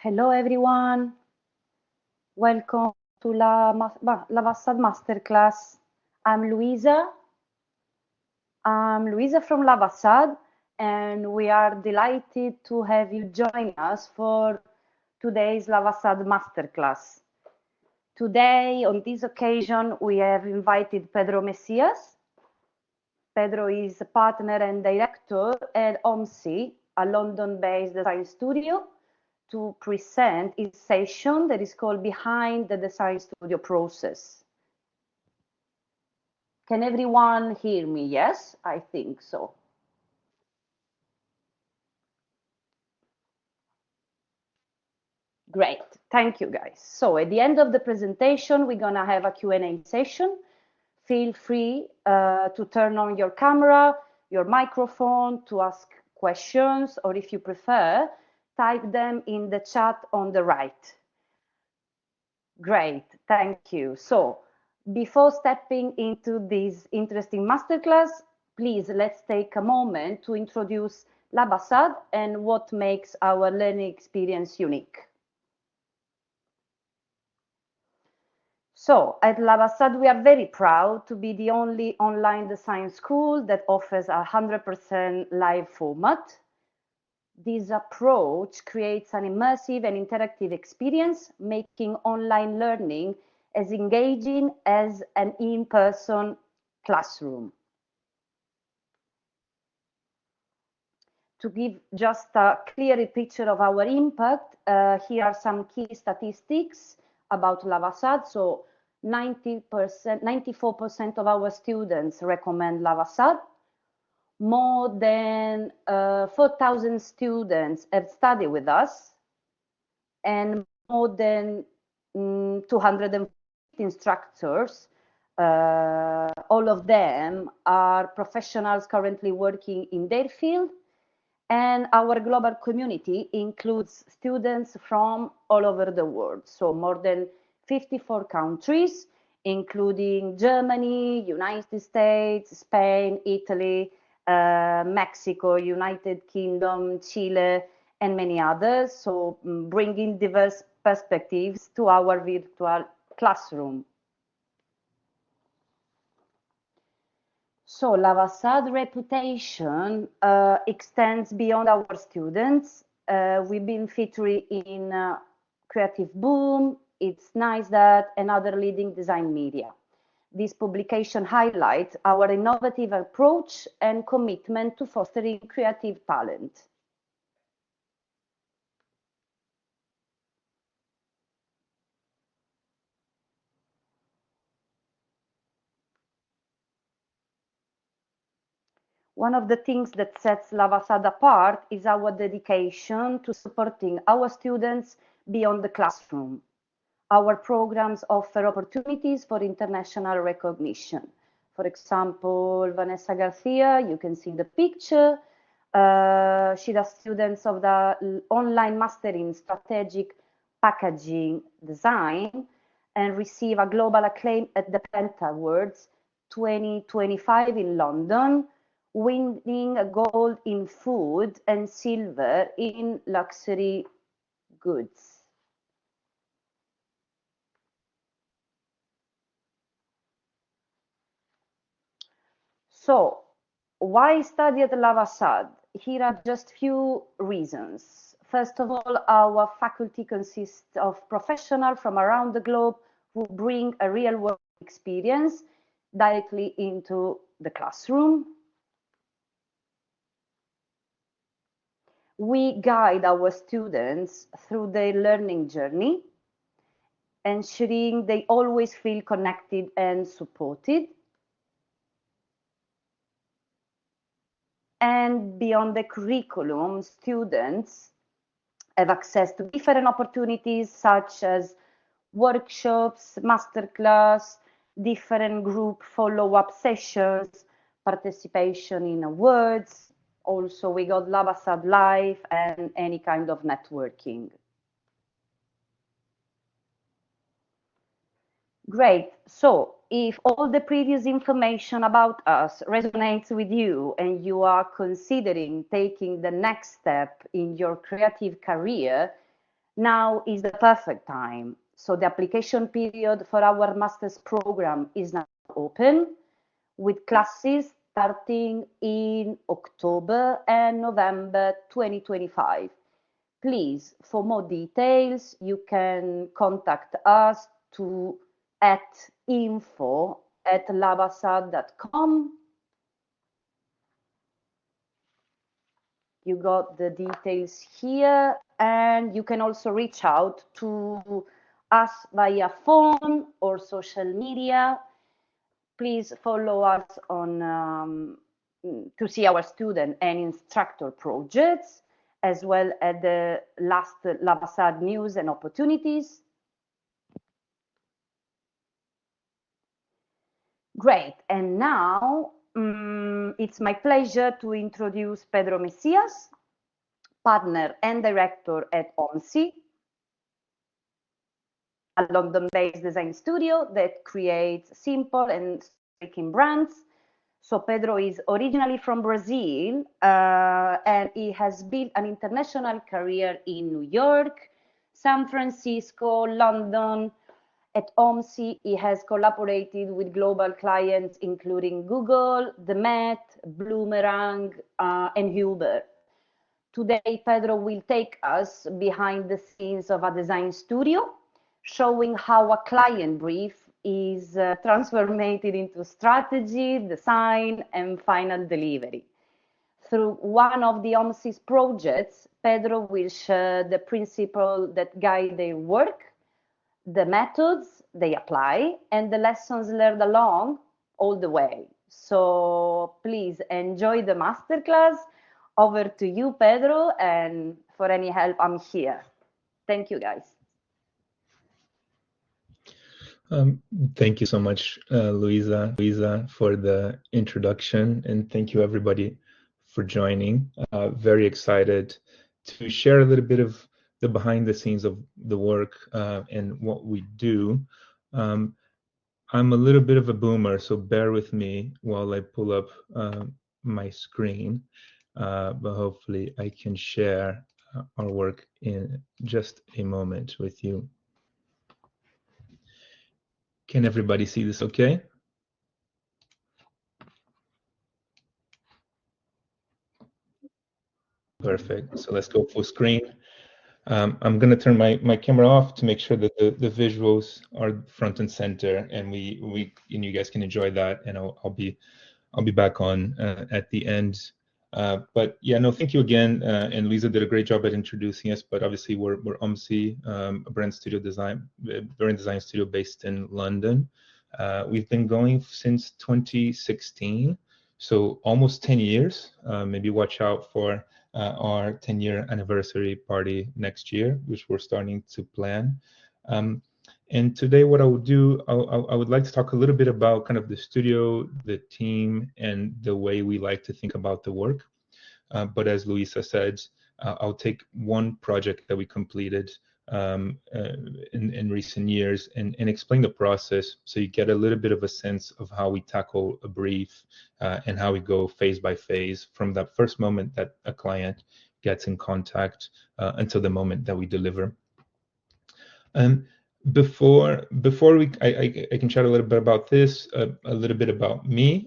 Hello everyone, welcome to Labasad Masterclass. I'm Luisa from Labasad, and we are delighted to have you join us for today's Labasad Masterclass. Today, on this occasion, we have invited Pedro Messias. Pedro is a partner and director at OMSE, a London-based design studio, to present his session that is called Behind the Design Studio Process. Can everyone hear me? Yes, I think so. Great, thank you guys. So at the end of the presentation, we're gonna have a Q&A session. Feel free to turn on your camera, your microphone to ask questions, or if you prefer, type them in the chat on the right. Great, thank you. So before stepping into this interesting masterclass, please let's take a moment to introduce Labasad and what makes our learning experience unique. So at Labasad, we are very proud to be the only online design school that offers a 100% live format. This approach creates an immersive and interactive experience, making online learning as engaging as an in-person classroom. To give just a clearer picture of our impact, here are some key statistics about Labasad. So 94% of our students recommend Labasad. More than 4,000 students have studied with us, and more than 250 instructors. All of them are professionals currently working in their field, and our global community includes students from all over the world. So more than 54 countries, including Germany, United States, Spain, Italy, Mexico, United Kingdom, Chile, and many others. So bringing diverse perspectives to our virtual classroom. So Labasad reputation extends beyond our students. We've been featured in Creative Boom, It's Nice That, and other leading design media. This publication highlights our innovative approach and commitment to fostering creative talent. One of the things that sets Labasad apart is our dedication to supporting our students beyond the classroom. Our programs offer opportunities for international recognition. For example, Vanessa Garcia, you can see the picture. She's a student of the online master in strategic packaging design and received a global acclaim at the Penta Awards 2025 in London, winning a gold in food and silver in luxury goods. So, why study at Labasad? Here are just few reasons. First of all, our faculty consists of professionals from around the globe who bring a real world experience directly into the classroom. We guide our students through their learning journey, ensuring they always feel connected and supported. And beyond the curriculum, students have access to different opportunities such as workshops, masterclass, different group follow-up sessions, participation in awards. Also, we got Labasad Live and any kind of networking. Great. So if all the previous information about us resonates with you and you are considering taking the next step in your creative career, Now is the perfect time. So the application period for our master's program is now open, with classes starting in October and November 2025. Please, for more details, you can contact us to at info@labasad.com. You got the details here, and you can also reach out to us via phone or social media. Please follow us on to see our student and instructor projects, as well as the last Labasad news and opportunities. Great, and now it's my pleasure to introduce Pedro Messias, partner and director at OMSE, a London-based design studio that creates simple and striking brands. So Pedro is originally from Brazil, and he has built an international career in New York, San Francisco, London. At OMSE, he has collaborated with global clients including Google, the Met, Bloomerang, and Uber. Today, Pedro will take us behind the scenes of a design studio, showing how a client brief is transformed into strategy, design, and final delivery. Through one of the OMSE's projects, Pedro will share the principles that guide their work, the methods they apply, and the lessons learned along all the way. So please enjoy the masterclass. Over to you, Pedro, and for any help, I'm here. Thank you, guys. Thank you so much, Luisa, for the introduction, and thank you everybody for joining. Very excited to share a little bit of the behind the scenes of the work and what we do. I'm a little bit of a boomer, so bear with me while I pull up my screen, but hopefully I can share our work in just a moment with you. Can everybody see this okay? Perfect. So let's go full screen. I'm going to turn my camera off to make sure that the visuals are front and center, and you guys can enjoy that. And I'll be back on at the end. But yeah, no, thank you again. And Lisa did a great job at introducing us. But obviously, we're OMSE, a brand design studio based in London. We've been going since 2016, so almost 10 years. Maybe watch out for our 10-year anniversary party next year, which we're starting to plan. And today what I would do, I would like to talk a little bit about kind of the studio, the team, and the way we like to think about the work. But as Luisa said, I'll take one project that we completed in recent years and explain the process so you get a little bit of a sense of how we tackle a brief and how we go phase by phase from that first moment that a client gets in contact until the moment that we deliver. Before I can chat a little bit about this, a little bit about me.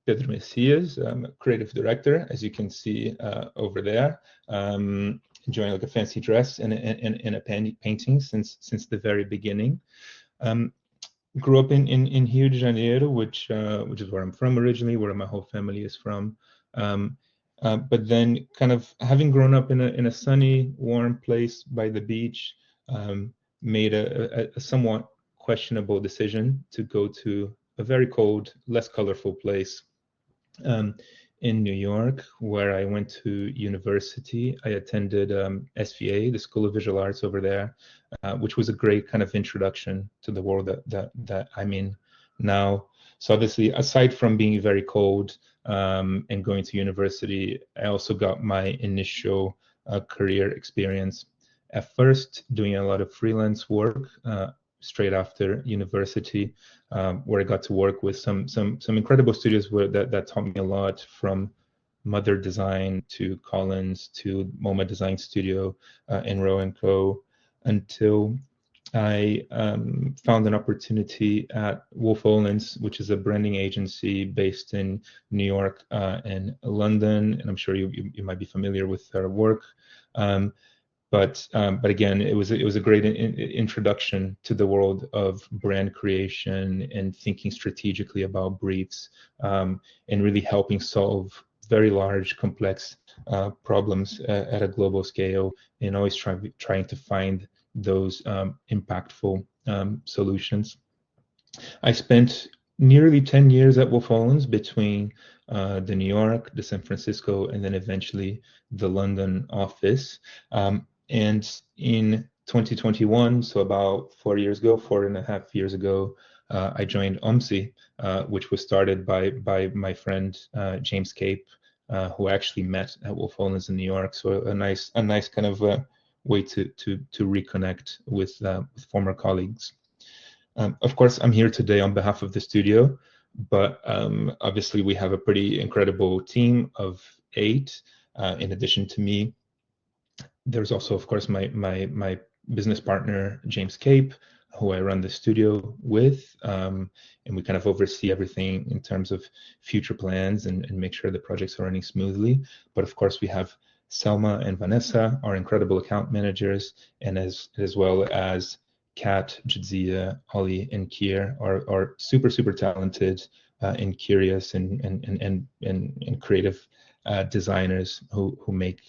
Pedro Messias, I'm a creative director, as you can see over there. Enjoying like a fancy dress and a painting since the very beginning. Grew up in Rio de Janeiro, which is where I'm from originally, where my whole family is from. But then, kind of having grown up in a sunny, warm place by the beach, made a somewhat questionable decision to go to a very cold, less colorful place in New York, where I went to university. I attended SVA, the School of Visual Arts over there, which was a great kind of introduction to the world that I'm in now. So obviously, aside from being very cold and going to university, I also got my initial career experience. At first, doing a lot of freelance work straight after university, where I got to work with some incredible studios that taught me a lot, from Mother Design to Collins to MoMA Design Studio in Row & Co. until I found an opportunity at Wolf Olins, which is a branding agency based in New York and London, and I'm sure you might be familiar with their work. But again, it was a great introduction to the world of brand creation and thinking strategically about briefs, and really helping solve very large, complex problems at a global scale, and always trying to find those impactful solutions. I spent nearly 10 years at Wolf Olins between the New York, the San Francisco, and then eventually the London office. And in 2021, so about 4.5 years ago, I joined OMSE, which was started by my friend James Cape, who I actually met at Wolf Olins in New York. So a nice kind of way to reconnect with former colleagues. Of course, I'm here today on behalf of the studio, but obviously we have a pretty incredible team of 8. In addition to me, there's also, of course, my business partner, James Cape, who I run the studio with, and we kind of oversee everything in terms of future plans and make sure the projects are running smoothly. But of course, we have Selma and Vanessa, our incredible account managers, and as well as Kat, Jadzia, Ollie, and Kier are super talented and curious and creative designers who make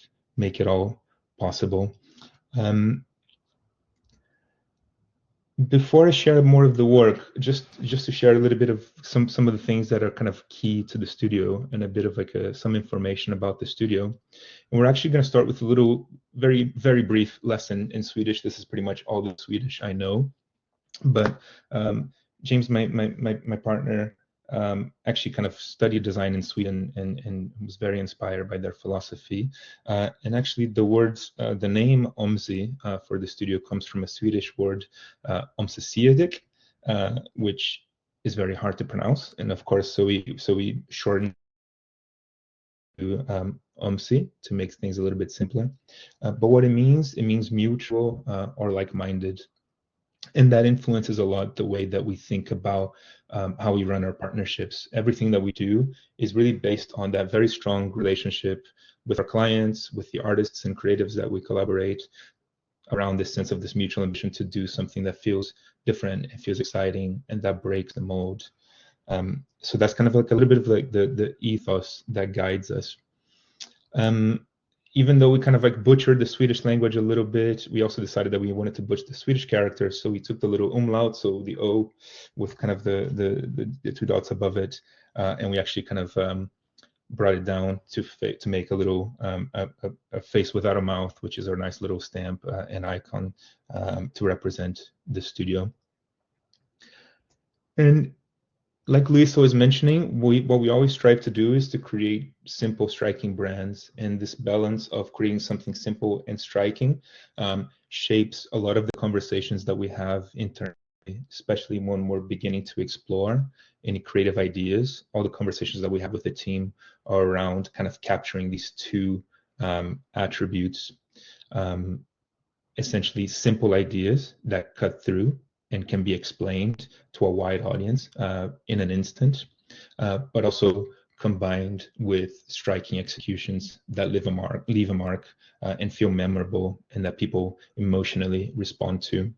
it all possible. Before I share more of the work, just to share a little bit of some of the things that are kind of key to the studio and a bit of like some information about the studio. And we're actually going to start with a little very brief lesson in Swedish. This is pretty much all the Swedish I know, but James, my partner, actually kind of studied design in Sweden and was very inspired by their philosophy. And actually the words, the name OMSE for the studio comes from a Swedish word, OMSE, which is very hard to pronounce. And of course, so we shortened to OMSE to make things a little bit simpler. But what it means mutual or like-minded. And that influences a lot the way that we think about how we run our partnerships. Everything that we do is really based on that very strong relationship with our clients, with the artists and creatives that we collaborate around this sense of this mutual ambition to do something that feels different and feels exciting and that breaks the mold. So that's kind of like a little bit of like the ethos that guides us. Even though we kind of like butchered the Swedish language a little bit, we also decided that we wanted to butcher the Swedish characters. So we took the little umlaut, so the O with kind of the 2 dots above it, and we actually kind of brought it down to make a little a face without a mouth, which is our nice little stamp and icon to represent the studio. And like Luisa was mentioning, what we always strive to do is to create simple, striking brands. And this balance of creating something simple and striking shapes a lot of the conversations that we have internally, especially when we're beginning to explore any creative ideas. All the conversations that we have with the team are around kind of capturing these 2 attributes, essentially simple ideas that cut through and can be explained to a wide audience in an instant, but also combined with striking executions that leave a mark and feel memorable and that people emotionally respond to.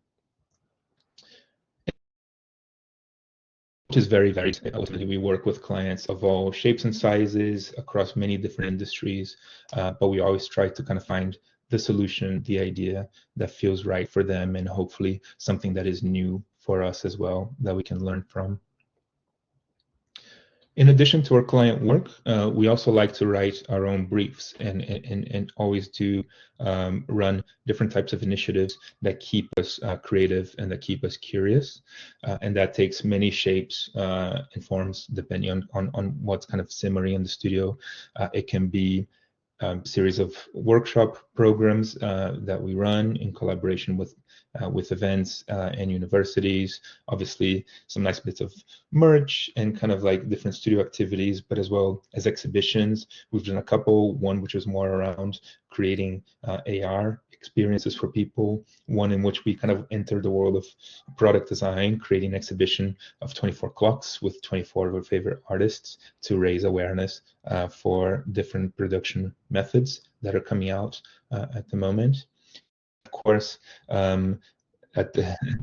Which is very ultimately we work with clients of all shapes and sizes across many different industries, but we always try to kind of find the solution, the idea that feels right for them, and hopefully something that is new for us as well that we can learn from. In addition to our client work, we also like to write our own briefs and always do run different types of initiatives that keep us creative and that keep us curious. And that takes many shapes and forms depending on what's kind of simmering in the studio. It can be series of workshop programs that we run in collaboration with events and universities. Obviously, some nice bits of merch and kind of like different studio activities, but as well as exhibitions. We've done a couple, one which was more around creating AR experiences for people, one in which we kind of entered the world of product design, creating an exhibition of 24 clocks with 24 of our favorite artists to raise awareness for different production methods that are coming out at the moment. Of course,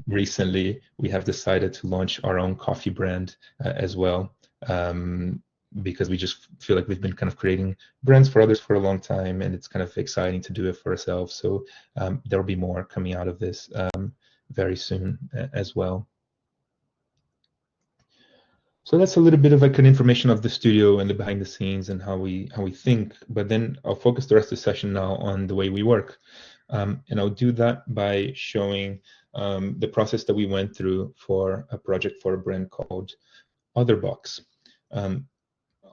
recently we have decided to launch our own coffee brand as well, because we just feel like we've been kind of creating brands for others for a long time, and it's kind of exciting to do it for ourselves. So there'll be more coming out of this very soon as well. So that's a little bit of like an information of the studio and the behind the scenes and how we think. But then I'll focus the rest of the session now on the way we work, and I'll do that by showing the process that we went through for a project for a brand called Otherbox.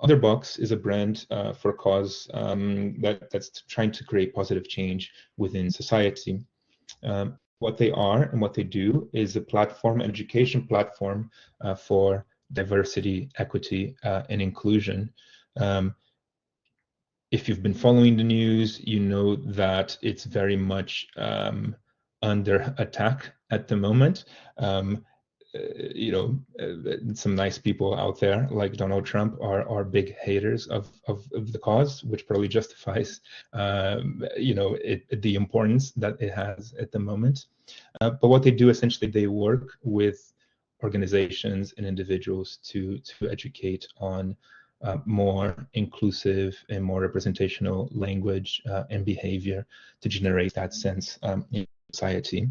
Otherbox is a brand for a cause that's trying to create positive change within society. What they are and what they do is a platform, an education platform for diversity, equity, and inclusion. If you've been following the news, you know that it's very much under attack at the moment. Some nice people out there like Donald Trump are big haters of the cause, which probably justifies the importance that it has at the moment. But what they do essentially, they work with organizations and individuals to educate on more inclusive and more representational language and behavior to generate that sense in society.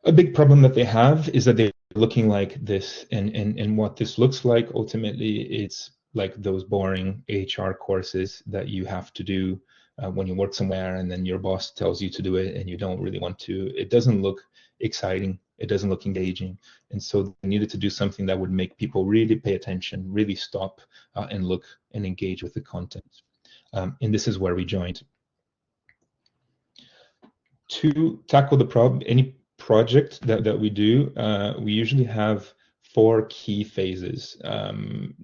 A big problem that they have is that they're looking like this, and what this looks like ultimately, it's like those boring HR courses that you have to do when you work somewhere, and then your boss tells you to do it and you don't really want to. It doesn't look exciting, it doesn't look engaging, and so they needed to do something that would make people really pay attention, really stop and look and engage with the content. And this is where we joined. To tackle the problem, any project that we do, we usually have 4 key phases.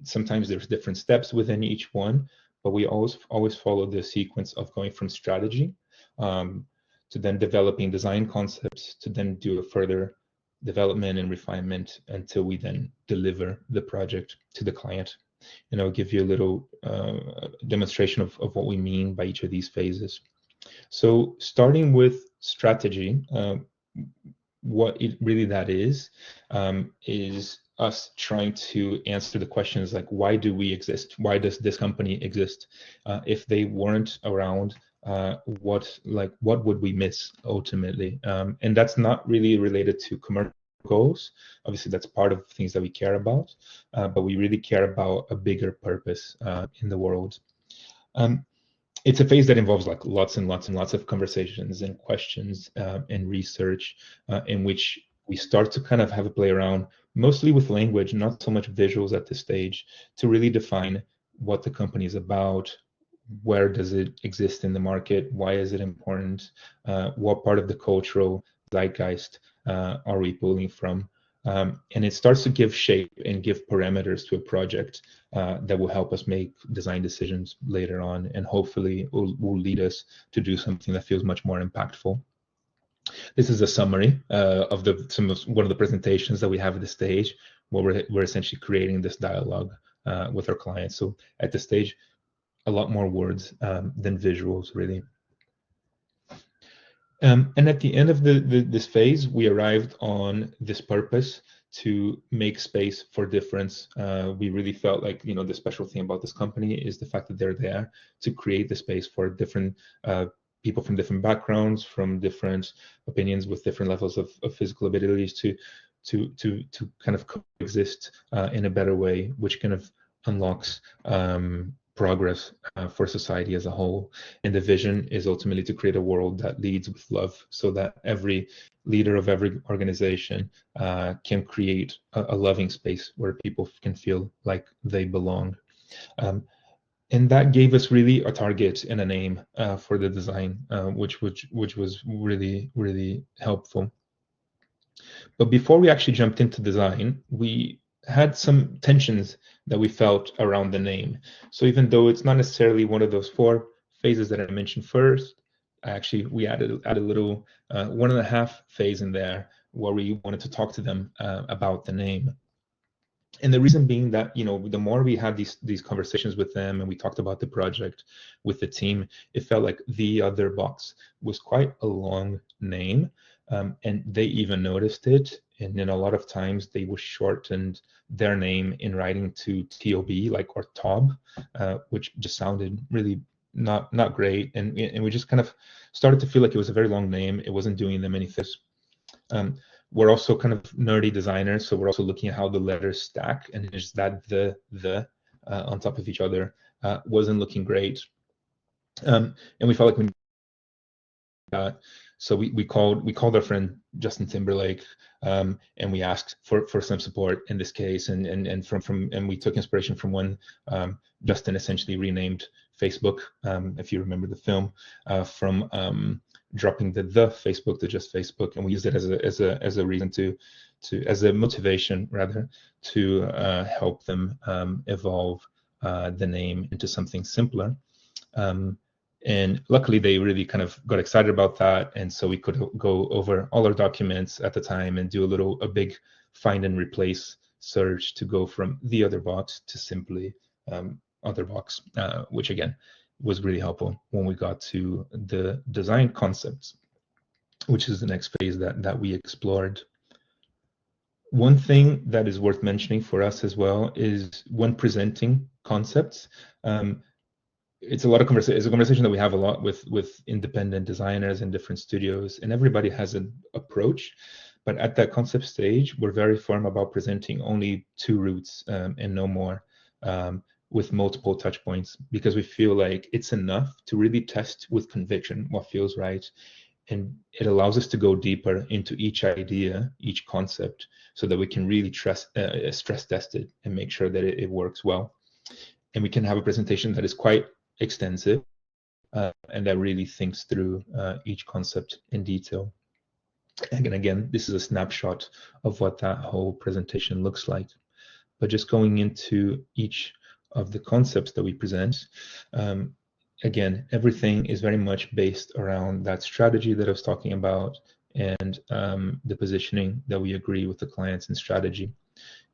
Sometimes there's different steps within each one, but we always follow the sequence of going from strategy to then developing design concepts, to then do a further development and refinement until we then deliver the project to the client. And I'll give you a little demonstration of what we mean by each of these phases. So starting with strategy, what it really that is us trying to answer the questions like, why do we exist? Why does this company exist? If they weren't around, what would we miss ultimately? And that's not really related to commercial goals. Obviously, that's part of things that we care about, but we really care about a bigger purpose in the world. It's a phase that involves like lots and lots and lots of conversations and questions and research in which we start to kind of have a play around, mostly with language, not so much visuals at this stage, to really define what the company is about, where does it exist in the market, why is it important, what part of the cultural zeitgeist are we pulling from. And it starts to give shape and give parameters to a project that will help us make design decisions later on, and hopefully will lead us to do something that feels much more impactful. This is a summary of one of the presentations that we have at the stage, where we're essentially creating this dialogue with our clients. So at this stage, a lot more words than visuals, really. And at the end of this phase, we arrived on this purpose to make space for difference. We really felt like, the special thing about this company is the fact that they're there to create the space for different people from different backgrounds, from different opinions, with different levels of physical abilities to kind of coexist in a better way, which kind of unlocks progress for society as a whole. And the vision is ultimately to create a world that leads with love, so that every leader of every organization can create a loving space where people can feel like they belong. And that gave us really a target and a name for the design, which was really, really helpful. But before we actually jumped into design, we had some tensions that we felt around the name. So even though it's not necessarily one of those 4 phases that I mentioned first, actually we added a little 1.5 phase in there where we wanted to talk to them about the name. And the reason being that, you know, the more we had these conversations with them and we talked about the project with the team, it felt like The Other Box was quite a long name, and they even noticed it. And then a lot of times they would shortened their name in writing to TOB, like, or TOB, which just sounded really not great. And we just kind of started to feel like it was a very long name. It wasn't doing them any favors. We're also kind of nerdy designers, so we're also looking at how the letters stack, and just that the on top of each other wasn't looking great. And we felt like we so we called our friend Justin Timberlake, and we asked for some support in this case, and we took inspiration from when Justin essentially renamed Facebook, if you remember the film, from dropping the Facebook to just Facebook, and we used it as a reason as a motivation rather to help them evolve the name into something simpler. And luckily they really kind of got excited about that, and so we could go over all our documents at the time and do a big find and replace search to go from The Other Box to simply Other Box, which again was really helpful when we got to the design concepts, which is the next phase that we explored. One thing that is worth mentioning for us as well is when presenting concepts, it's a lot of conversation. It's a conversation that we have a lot with independent designers in different studios, and everybody has an approach. But at that concept stage, we're very firm about presenting only 2 routes and no more, with multiple touch points, because we feel like it's enough to really test with conviction what feels right, and it allows us to go deeper into each idea, each concept, so that we can really stress test it and make sure that it works well. And we can have a presentation that is quite extensive and that really thinks through each concept in detail. And again, this is a snapshot of what that whole presentation looks like. But just going into each of the concepts that we present, again, everything is very much based around that strategy that I was talking about, and the positioning that we agree with the clients in strategy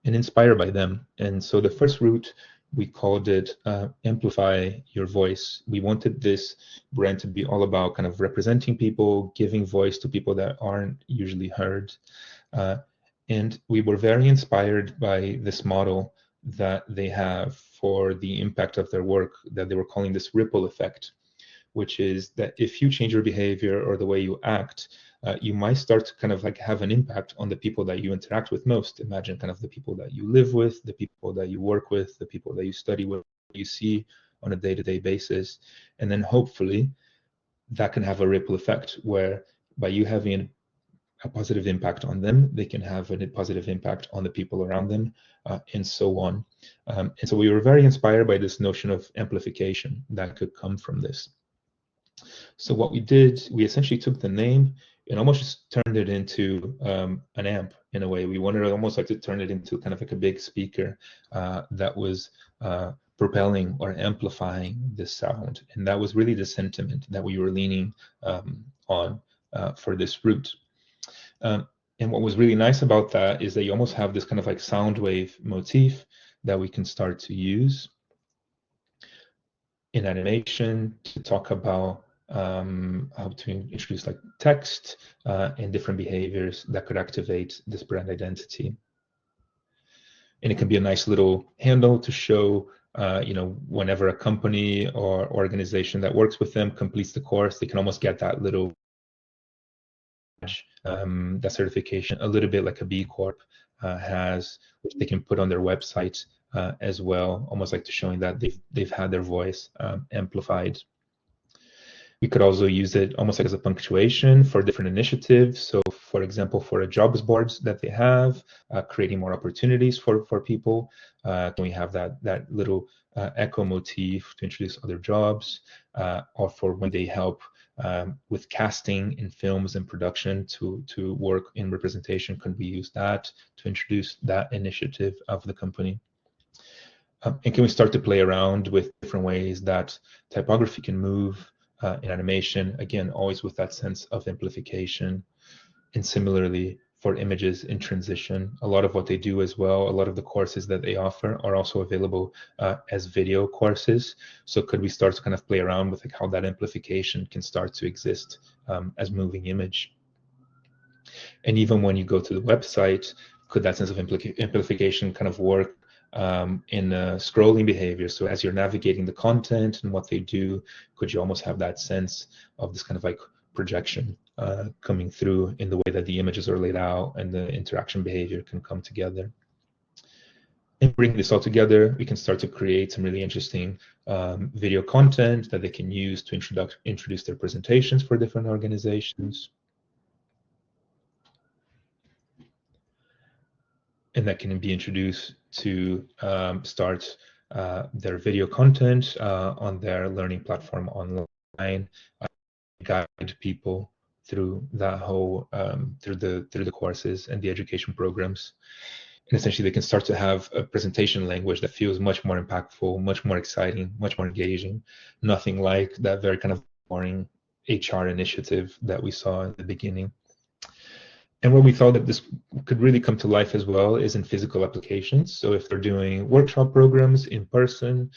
and inspired by them. And so the first route, we called it Amplify Your Voice. We wanted this brand to be all about kind of representing people, giving voice to people that aren't usually heard. And we were very inspired by this model that they have for the impact of their work, that they were calling this ripple effect, which is that if you change your behavior or the way you act, you might start to kind of like have an impact on the people that you interact with most. Imagine kind of the people that you live with, the people that you work with, the people that you study with, you see on a day-to-day basis. And then hopefully that can have a ripple effect where by you having a positive impact on them, they can have a positive impact on the people around them, and so on. And so we were very inspired by this notion of amplification that could come from this. So what we did, we essentially took the name and almost just turned it into an amp in a way. We wanted almost like to turn it into kind of like a big speaker that was propelling or amplifying this sound. And that was really the sentiment that we were leaning on for this route. And what was really nice about that is that you almost have this kind of like sound wave motif that we can start to use in animation to talk about how to introduce like text and different behaviors that could activate this brand identity. And it can be a nice little handle to show, whenever a company or organization that works with them completes the course, they can almost get that little that certification, a little bit like a B Corp has, which they can put on their website as well, almost like to showing that they've had their voice amplified. We could also use it almost like as a punctuation for different initiatives. So for example, for a jobs boards that they have, creating more opportunities for people. Can we have that little echo motif to introduce other jobs, or for when they help with casting in films and production to work in representation, could we use that to introduce that initiative of the company? And can we start to play around with different ways that typography can move in animation, again, always with that sense of amplification. And similarly, for images in transition, a lot of what they do as well, a lot of the courses that they offer are also available as video courses. So could we start to kind of play around with like how that amplification can start to exist as moving image? And even when you go to the website, could that sense of amplification kind of work in scrolling behavior? So as you're navigating the content and what they do, could you almost have that sense of this kind of like projection coming through in the way that the images are laid out and the interaction behavior can come together? And bring this all together, we can start to create some really interesting video content that they can use to introduce their presentations for different organizations. And that can be introduced to start their video content on their learning platform online, guide people through that whole through the courses and the education programs. And essentially, they can start to have a presentation language that feels much more impactful, much more exciting, much more engaging. Nothing like that very kind of boring HR initiative that we saw in the beginning. And where we thought that this could really come to life as well is in physical applications. So if they're doing workshop programs in person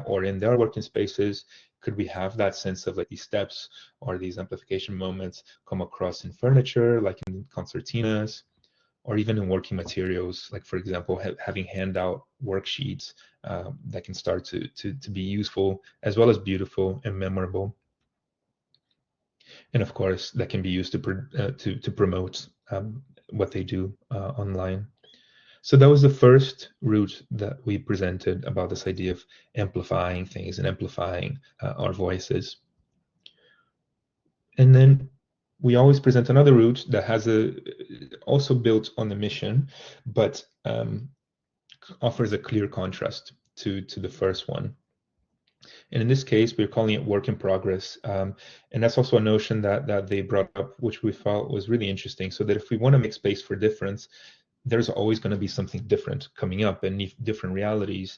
or in their working spaces, could we have that sense of like these steps or these amplification moments come across in furniture, like in concertinas, or even in working materials, like for example, having handout worksheets that can start to be useful as well as beautiful and memorable. And of course, that can be used to promote what they do online. So that was the first route that we presented about this idea of amplifying things and amplifying our voices. And then we always present another route that has also built on the mission, but offers a clear contrast to the first one. And in this case, we're calling it work in progress. And that's also a notion that they brought up, which we felt was really interesting. So that if we want to make space for difference, there's always going to be something different coming up and different realities,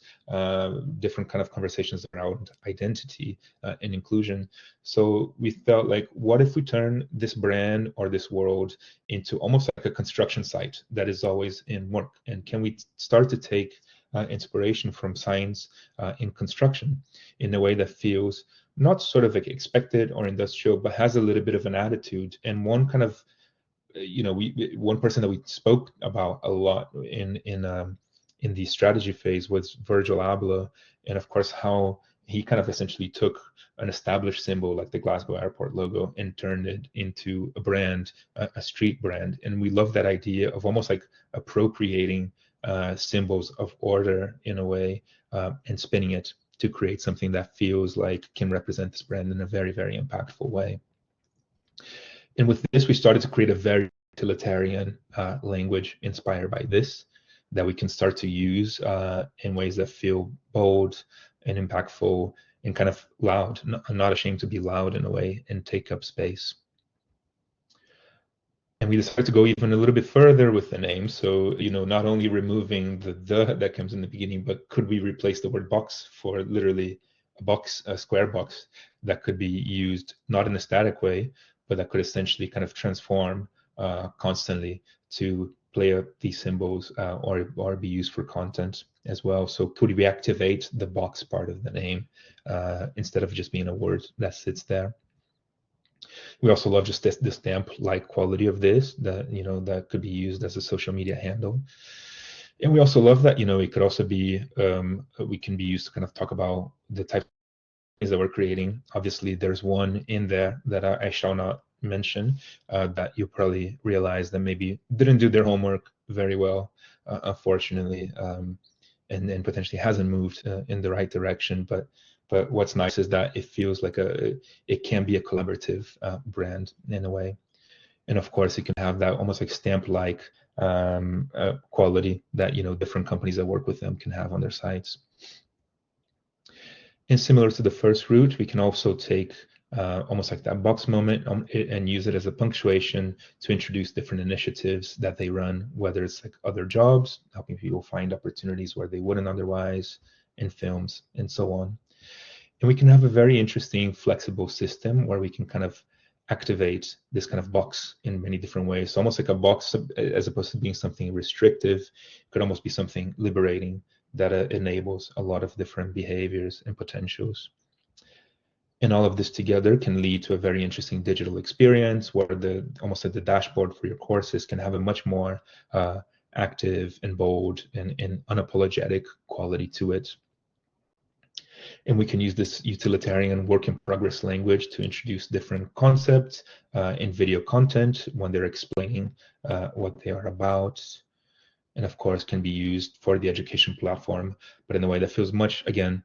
different kind of conversations around identity and inclusion. So we felt like, what if we turn this brand or this world into almost like a construction site that is always in work? And can we start to take inspiration from science in construction in a way that feels not sort of like expected or industrial, but has a little bit of an attitude? And one kind of one person that we spoke about a lot in the strategy phase was Virgil Abloh, and of course how he kind of essentially took an established symbol like the Glasgow Airport logo and turned it into a brand, a street brand. And we love that idea of almost like appropriating symbols of order in a way and spinning it to create something that feels like can represent this brand in a very, very impactful way. And with this, we started to create a very utilitarian language inspired by this that we can start to use in ways that feel bold and impactful and kind of loud. I'm not ashamed to be loud in a way and take up space. And we decided to go even a little bit further with the name. So, not only removing the that comes in the beginning, but could we replace the word box for literally a box, a square box that could be used not in a static way, but that could essentially kind of transform constantly to play up these symbols or be used for content as well. So could we activate the box part of the name instead of just being a word that sits there? We also love just the stamp-like quality of this that could be used as a social media handle. And we also love that, it could also be, we can be used to kind of talk about the type of things that we're creating. Obviously, there's one in there that I shall not mention that you probably realize that maybe didn't do their homework very well, unfortunately, and potentially hasn't moved in the right direction. But what's nice is that it feels like it can be a collaborative brand in a way. And of course, it can have that almost like stamp-like quality that different companies that work with them can have on their sites. And similar to the first route, we can also take almost like that box moment and use it as a punctuation to introduce different initiatives that they run, whether it's like other jobs, helping people find opportunities where they wouldn't otherwise, in films, and so on. And we can have a very interesting, flexible system where we can kind of activate this kind of box in many different ways. So almost like a box, as opposed to being something restrictive, could almost be something liberating that enables a lot of different behaviors and potentials. And all of this together can lead to a very interesting digital experience where almost like the dashboard for your courses can have a much more active and bold and unapologetic quality to it. And we can use this utilitarian work in progress language to introduce different concepts in video content when they're explaining what they are about. And of course, can be used for the education platform, but in a way that feels much, again,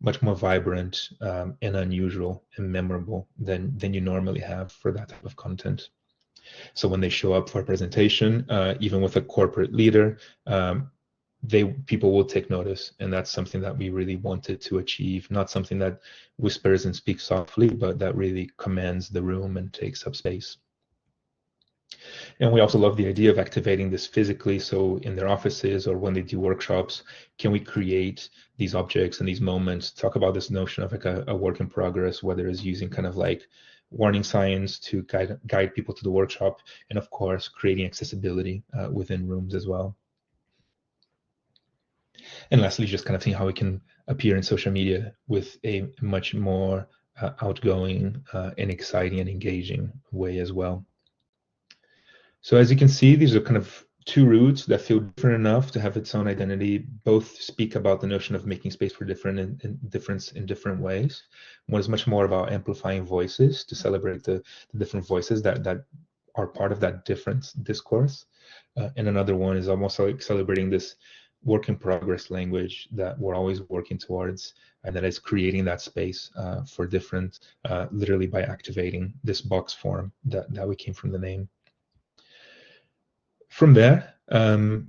much more vibrant and unusual and memorable than you normally have for that type of content. So when they show up for a presentation, even with a corporate leader, people will take notice, and that's something that we really wanted to achieve. Not something that whispers and speaks softly, but that really commands the room and takes up space. And we also love the idea of activating this physically. So in their offices or when they do workshops, can we create these objects and these moments? Talk about this notion of like a work in progress, whether it's using kind of like warning signs to guide people to the workshop, and of course, creating accessibility within rooms as well. And lastly, just kind of seeing how it can appear in social media with a much more outgoing and exciting and engaging way as well. So as you can see, these are kind of two routes that feel different enough to have its own identity. Both speak about the notion of making space for difference in different ways. One is much more about amplifying voices to celebrate the different voices that are part of that difference discourse. And another one is almost like celebrating this work in progress language that we're always working towards, and that is creating that space for different, literally by activating this box form that we came from the name. From there,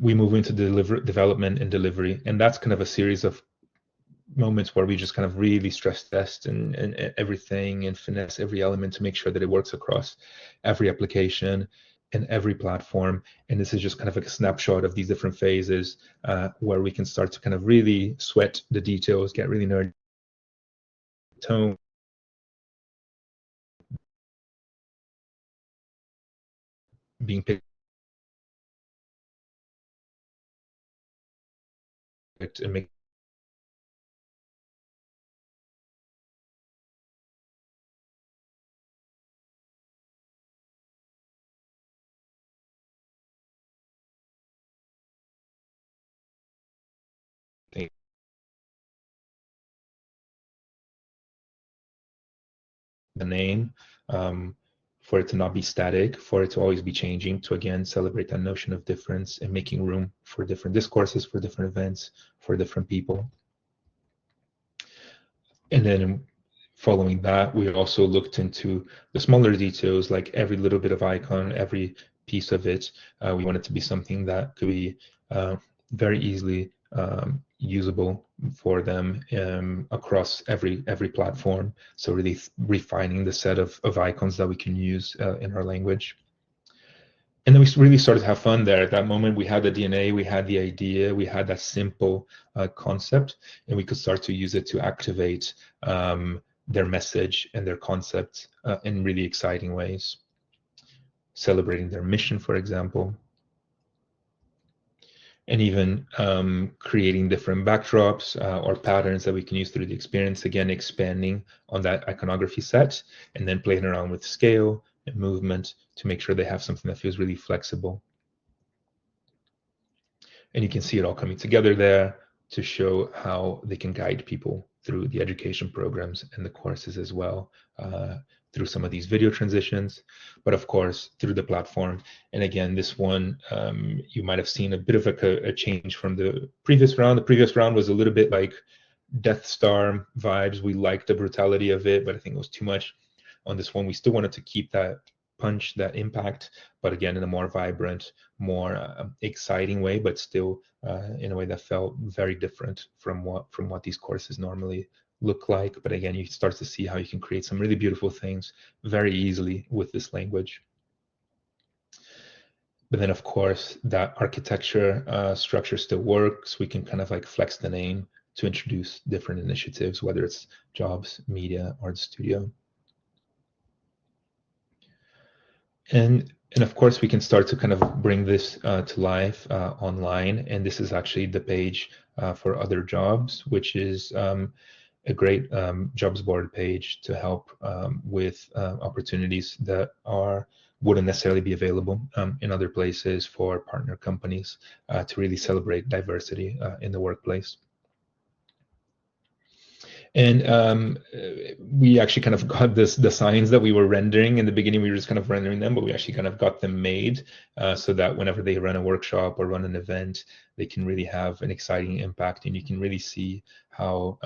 we move into development and delivery, and that's kind of a series of moments where we just kind of really stress test and everything and finesse every element to make sure that it works across every application and every platform. And this is just kind of like a snapshot of these different phases where we can start to kind of really sweat the details, get really nerdy, tone, being picked and make the name, for it to not be static, for it to always be changing, to again celebrate that notion of difference and making room for different discourses, for different events, for different people. And then following that, we also looked into the smaller details, like every little bit of icon, every piece of it. We want it to be something that could be very easily usable for them across every platform. So really refining the set of icons that we can use in our language. And then we really started to have fun there. At that moment, we had the DNA, we had the idea, we had that simple concept, and we could start to use it to activate their message and their concept in really exciting ways. Celebrating their mission, for example, and even creating different backdrops or patterns that we can use through the experience, again, expanding on that iconography set, and then playing around with scale and movement to make sure they have something that feels really flexible. And you can see it all coming together there to show how they can guide people through the education programs and the courses as well, through some of these video transitions, but of course through the platform. And again, this one, you might have seen a bit of a change from the previous round. The previous round was a little bit like Death Star vibes. We liked the brutality of it, but I think it was too much. On this one, we still wanted to keep that punch, that impact, but again, in a more vibrant, more exciting way, but still in a way that felt very different from what these courses normally look like. But again, you start to see how you can create some really beautiful things very easily with this language. But then, of course, that architecture structure still works. We can kind of like flex the name to introduce different initiatives, whether it's jobs, media, art studio. And of course, we can start to kind of bring this to life online. And this is actually the page for other jobs, which is a great jobs board page to help with opportunities that wouldn't necessarily be available in other places for partner companies to really celebrate diversity in the workplace. And we actually kind of got the signs that we were rendering in the beginning. We were just kind of rendering them, but we actually kind of got them made so that whenever they run a workshop or run an event, they can really have an exciting impact. And you can really see how,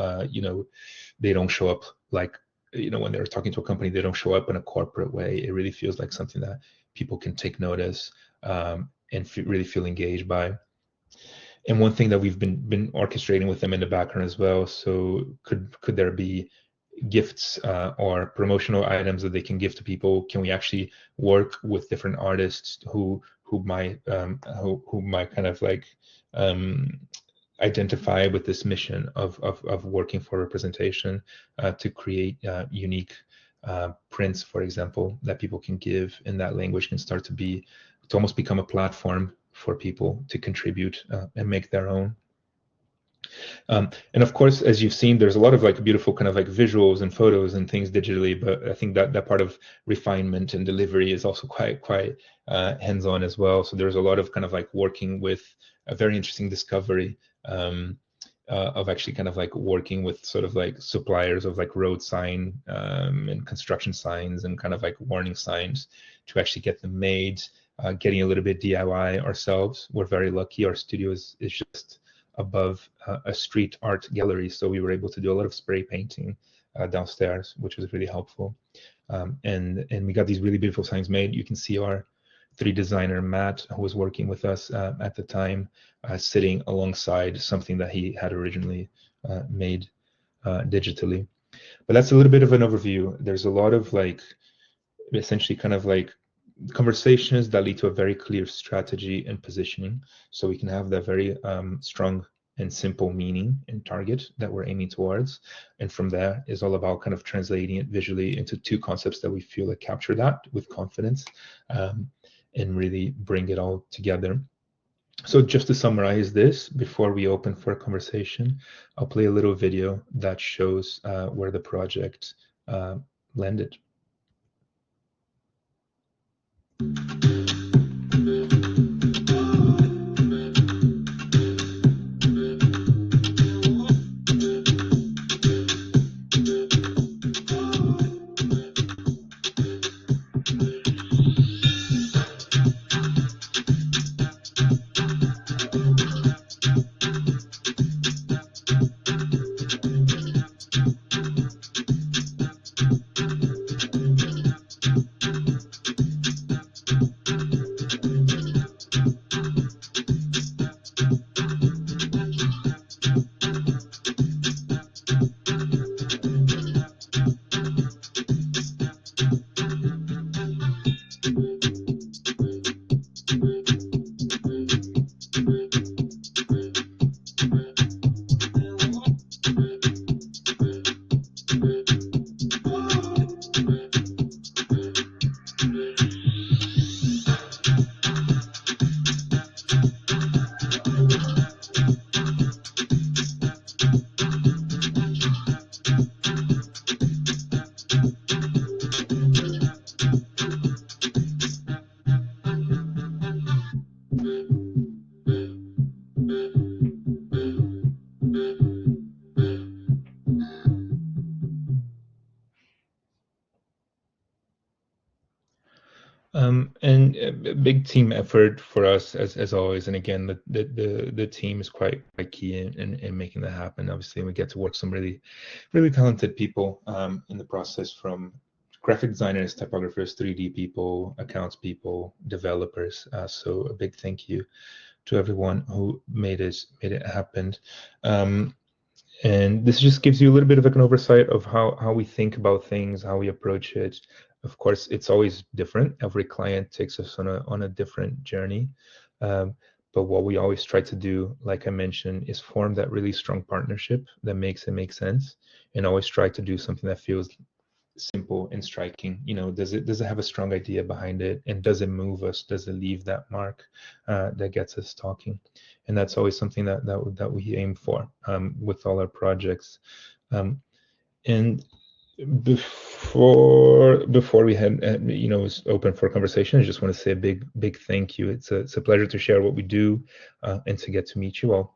they don't show up like, when they're talking to a company, they don't show up in a corporate way. It really feels like something that people can take notice and really feel engaged by. And one thing that we've been orchestrating with them in the background as well. So could there be gifts or promotional items that they can give to people? Can we actually work with different artists who might kind of like identify with this mission of working for representation to create unique prints, for example, that people can give in that language, can start to almost become a platform for people to contribute and make their own. And of course, as you've seen, there's a lot of like beautiful kind of like visuals and photos and things digitally, but I think that part of refinement and delivery is also quite hands-on as well. So there's a lot of kind of like working with a very interesting discovery of actually kind of like working with sort of like suppliers of like road sign and construction signs and kind of like warning signs to actually get them made. Getting a little bit DIY ourselves. We're very lucky. Our studio is just above a street art gallery, so we were able to do a lot of spray painting downstairs, which was really helpful. And we got these really beautiful signs made. You can see our 3D designer Matt, who was working with us at the time, sitting alongside something that he had originally made digitally. But that's a little bit of an overview. There's a lot of like essentially kind of like conversations that lead to a very clear strategy and positioning, so we can have that very strong and simple meaning and target that we're aiming towards. And from there is all about kind of translating it visually into two concepts that we feel that capture that with confidence and really bring it all together. So just to summarize this, before we open for a conversation, I'll play a little video that shows where the project landed. And a big team effort for us as always. And again, the team is quite key in making that happen. Obviously, we get to work some really talented people in the process, from graphic designers, typographers, 3D people, accounts people, developers. So a big thank you to everyone who made it happen. And this just gives you a little bit of an oversight of how we think about things, how we approach it. Of course, it's always different. Every client takes us on a different journey. But what we always try to do, like I mentioned, is form that really strong partnership that makes it make sense, and always try to do something that feels simple and striking. Does it have a strong idea behind it, and does it move us? Does it leave that mark that gets us talking? And that's always something that we aim for with all our projects. And before we had was open for conversation, I just want to say a big thank you. It's a pleasure to share what we do and to get to meet you all.